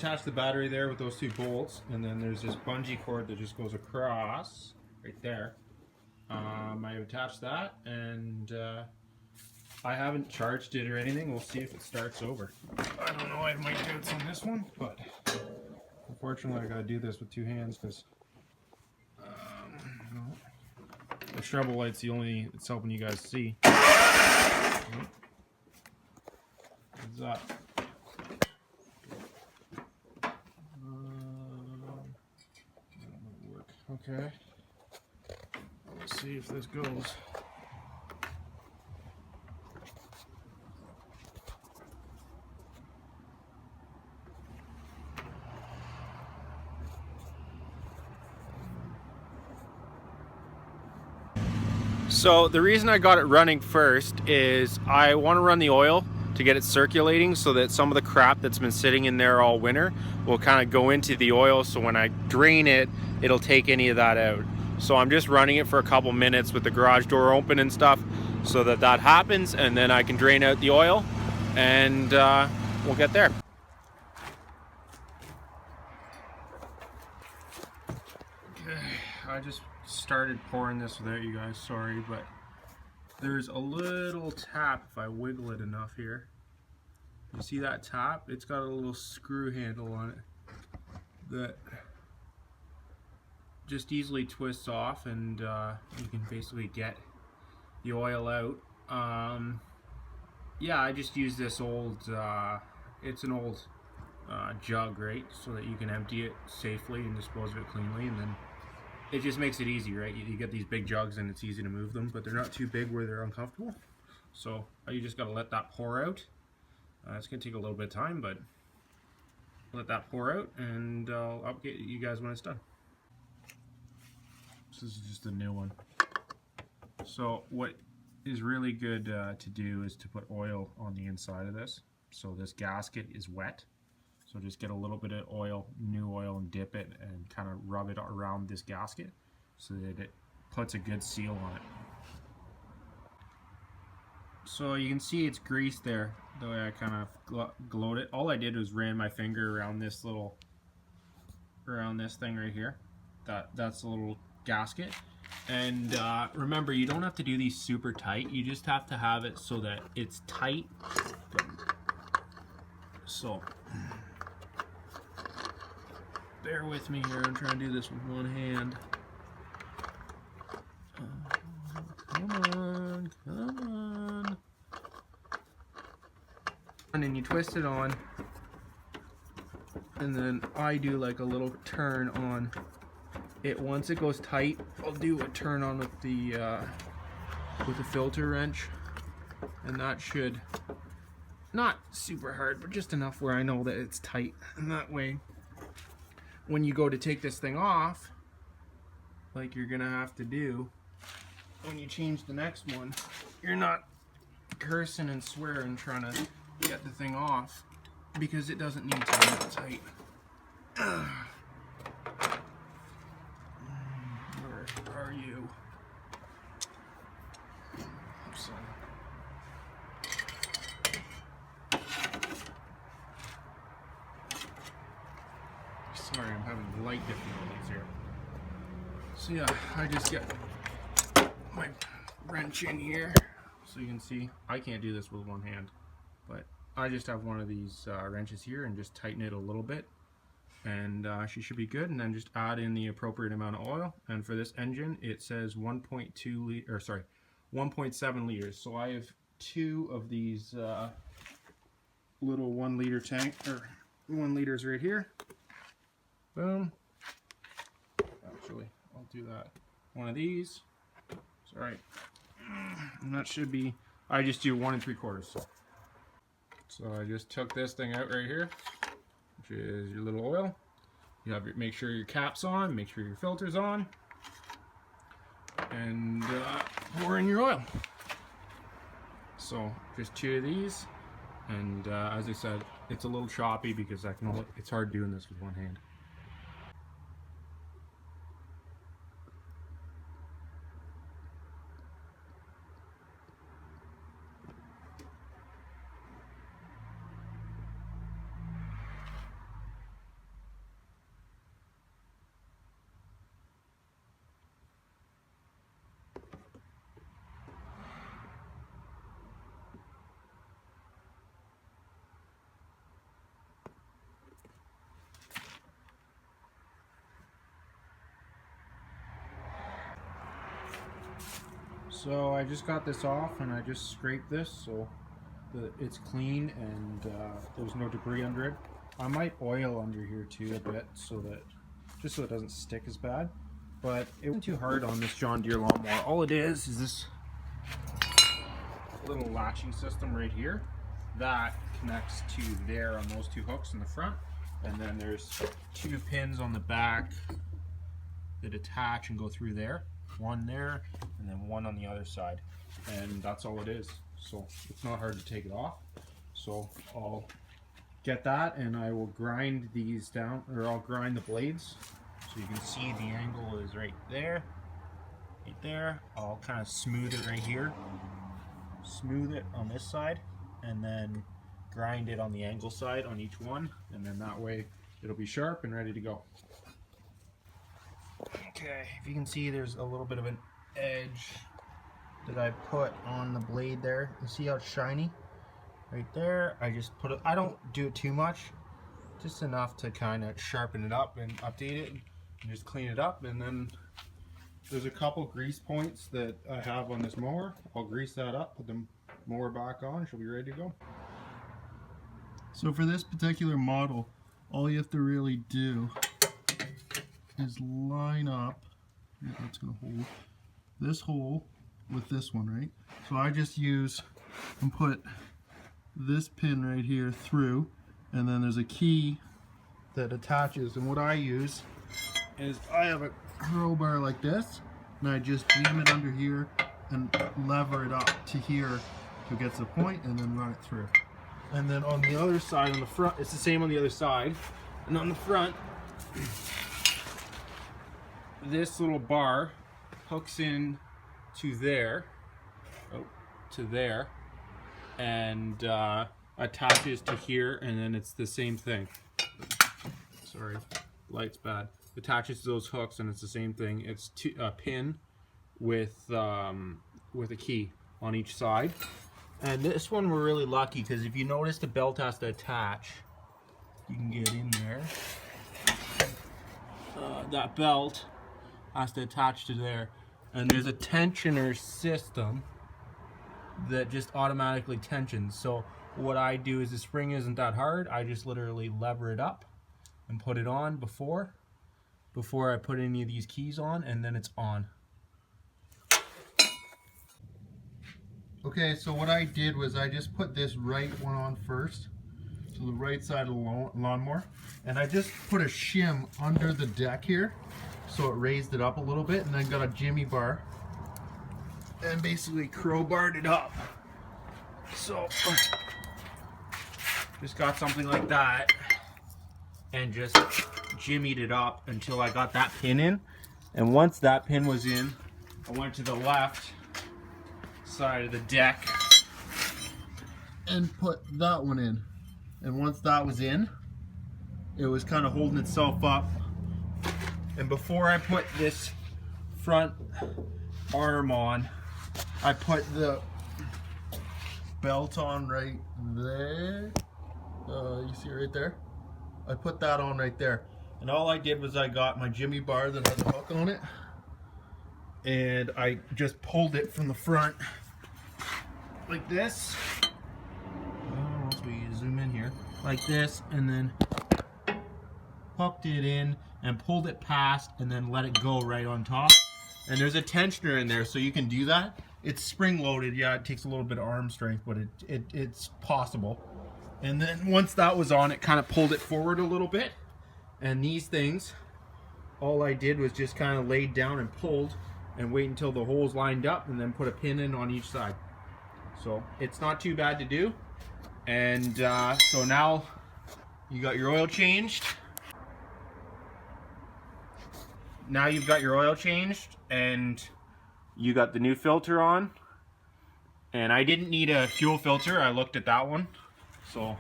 attach the battery there with those two bolts, and then there's this bungee cord that just goes across right there. I've attached that, and I haven't charged it or anything. We'll see if it starts over. I don't know, I have my doubts on this one, but unfortunately I gotta do this with two hands because the treble light's the only it's helping you guys see. What's up? Work. Okay. Let's see if this goes. So the reason I got it running first is I want to run the oil to get it circulating so that some of the crap that's been sitting in there all winter will kind of go into the oil, so when I drain it, it'll take any of that out. So I'm just running it for a couple minutes with the garage door open and stuff so that that happens, and then I can drain out the oil and we'll get there. Okay, I just started pouring this without you guys, sorry, but there's a little tap if I wiggle it enough here. You see that tap? It's got a little screw handle on it that just easily twists off, and you can basically get the oil out. Yeah, I just use this old, it's an old jug, right, so that you can empty it safely and dispose of it cleanly, and then it just makes it easy, right? You get these big jugs and it's easy to move them, but they're not too big where they're uncomfortable. So you just got to let that pour out. It's going to take a little bit of time, but let that pour out, and I'll update you guys when it's done. This is just a new one. So what is really good to do is to put oil on the inside of this. So this gasket is wet. So just get a little bit of oil, new oil, and dip it and kind of rub it around this gasket so that it puts a good seal on it. So you can see it's greased there, the way I kind of glowed it. All I did was ran my finger around this thing right here. That's a little gasket. And remember, you don't have to do these super tight. You just have to have it so that it's tight. So bear with me here, I'm trying to do this with one hand. Come on, come on. And then you twist it on, and then I do like a little turn on it. Once it goes tight, I'll do a turn on with the filter wrench, and that should, not super hard, but just enough where I know that it's tight. And that way, when you go to take this thing off, like you're gonna have to do when you change the next one, you're not cursing and swearing trying to get the thing off, because it doesn't need to be that tight. Where are you? So, sorry, I'm having light difficulties here. So yeah, I just get my wrench in here, so you can see I can't do this with one hand, but I just have one of these wrenches here and just tighten it a little bit, and she should be good. And then just add in the appropriate amount of oil. And for this engine, it says 1.7 liters. So I have two of these little 1 liter tank, or 1 liters right here. Boom. Actually, I'll do that. One of these. Sorry. And that should be, I just do 1 3/4. So I just took this thing out right here, which is your little oil. You have make sure your cap's on, make sure your filter's on, and pour in your oil. So just 2 of these, and as I said, it's a little choppy because it's hard doing this with one hand. So I just got this off and I just scraped this so that it's clean and there's no debris under it. I might oil under here too a bit so that just so it doesn't stick as bad, but it wasn't too hard on this John Deere lawnmower. All it is this little latching system right here that connects to there on those two hooks in the front, and then there's two pins on the back that attach and go through there, one there and then one on the other side, and that's all it is. So it's not hard to take it off. So I'll get that and I will grind these down, or I'll grind the blades so you can see the angle is right there, right there. I'll kind of smooth it right here, smooth it on this side, and then grind it on the angle side on each one, and then that way it'll be sharp and ready to go. Okay, if you can see there's a little bit of an edge that I put on the blade there. You see how it's shiny? Right there, I just put it, I don't do it too much, just enough to kind of sharpen it up and update it and just clean it up. And then there's a couple grease points that I have on this mower. I'll grease that up, put the mower back on, she'll be ready to go. So for this particular model, all you have to really do is line up, that's going to hold this hole with this one, right? So I just use and put this pin right here through, and then there's a key that attaches, and what I use is I have a crowbar like this, and I just jam it under here and lever it up to here to get to the point, and then run it through. And then on the other side, on the front, it's the same on the other side, and on the front this little bar hooks in to there, and attaches to here, and then it's the same thing. Sorry, light's bad. Attaches to those hooks, and it's the same thing. It's a pin with a key on each side. And this one we're really lucky because if you notice the belt has to attach, you can get in there. That belt has to attach to there, and there's a tensioner system that just automatically tensions. So what I do is the spring isn't that hard. I just literally lever it up and put it on before I put any of these keys on, and then it's on. Okay, so what I did was I just put this right one on first, so the right side of the lawnmower, and I just put a shim under the deck here, so it raised it up a little bit, and then got a jimmy bar and basically crowbarred it up. So just got something like that and just jimmied it up until I got that pin in. And once that pin was in, I went to the left side of the deck and put that one in. And once that was in, it was kind of holding itself up. And before I put this front arm on, I put the belt on right there. You see it right there? I put that on right there. And all I did was I got my jimmy bar that has a hook on it, and I just pulled it from the front like this. Once we zoom in here, like this, and then hooked it in and pulled it past, and then let it go right on top. And there's a tensioner in there, so you can do that. It's spring loaded. Yeah, it takes a little bit of arm strength, but it's possible. And then once that was on, it kind of pulled it forward a little bit. And these things, all I did was just kind of laid down and pulled and wait until the holes lined up, and then put a pin in on each side. So it's not too bad to do. And so now you got your oil changed. Now you've got your oil changed and you got the new filter on. And I didn't need a fuel filter. I looked at that one. So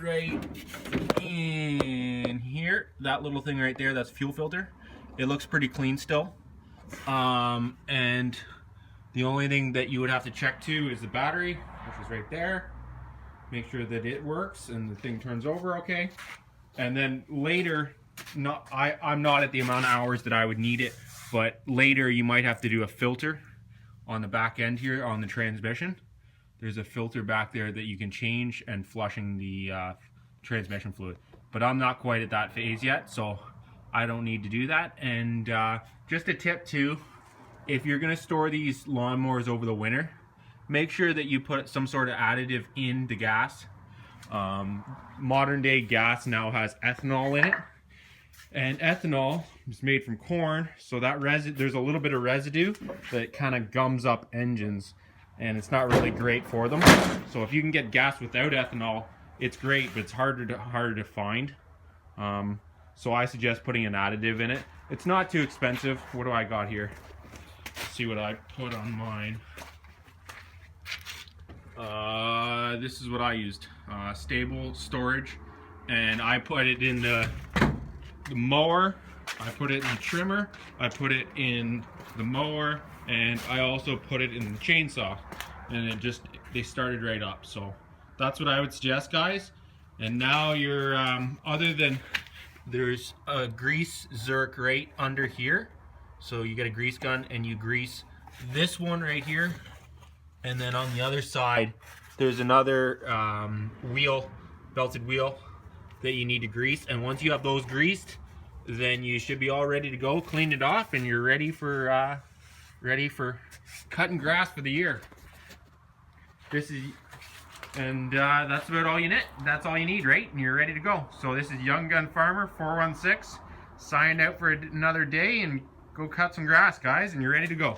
right in here, that little thing right there, that's fuel filter. It looks pretty clean still. And the only thing that you would have to check to is the battery, which is right there. Make sure that it works and the thing turns over okay. And then later, I'm not at the amount of hours that I would need it. but later you might have to do a filter on the back end here on the transmission. There's a filter back there that you can change and flushing the transmission fluid. But I'm not quite at that phase yet, so I don't need to do that. And just a tip too, if you're gonna store these lawnmowers over the winter, make sure that you put some sort of additive in the gas. Modern day gas now has ethanol in it, and ethanol is made from corn, so that there's a little bit of residue that kind of gums up engines, and it's not really great for them. So if you can get gas without ethanol, it's great, but it's harder to find. So I suggest putting an additive in it. It's not too expensive. What do I got here? Let's see what I put on mine. This is what I used, stable storage, and I put it in the mower, I put it in the trimmer, I put it in the mower, and I also put it in the chainsaw, and they started right up. So that's what I would suggest, guys. And now you're other than, there's a grease zerk right under here, so you get a grease gun and you grease this one right here. And then on the other side, there's another belted wheel that you need to grease. And once you have those greased, then you should be all ready to go. Clean it off, and you're ready for cutting grass for the year. That's about all you need. That's all you need, right? And you're ready to go. So this is Young Gun Farmer 416 signed out for another day, and go cut some grass, guys, and you're ready to go.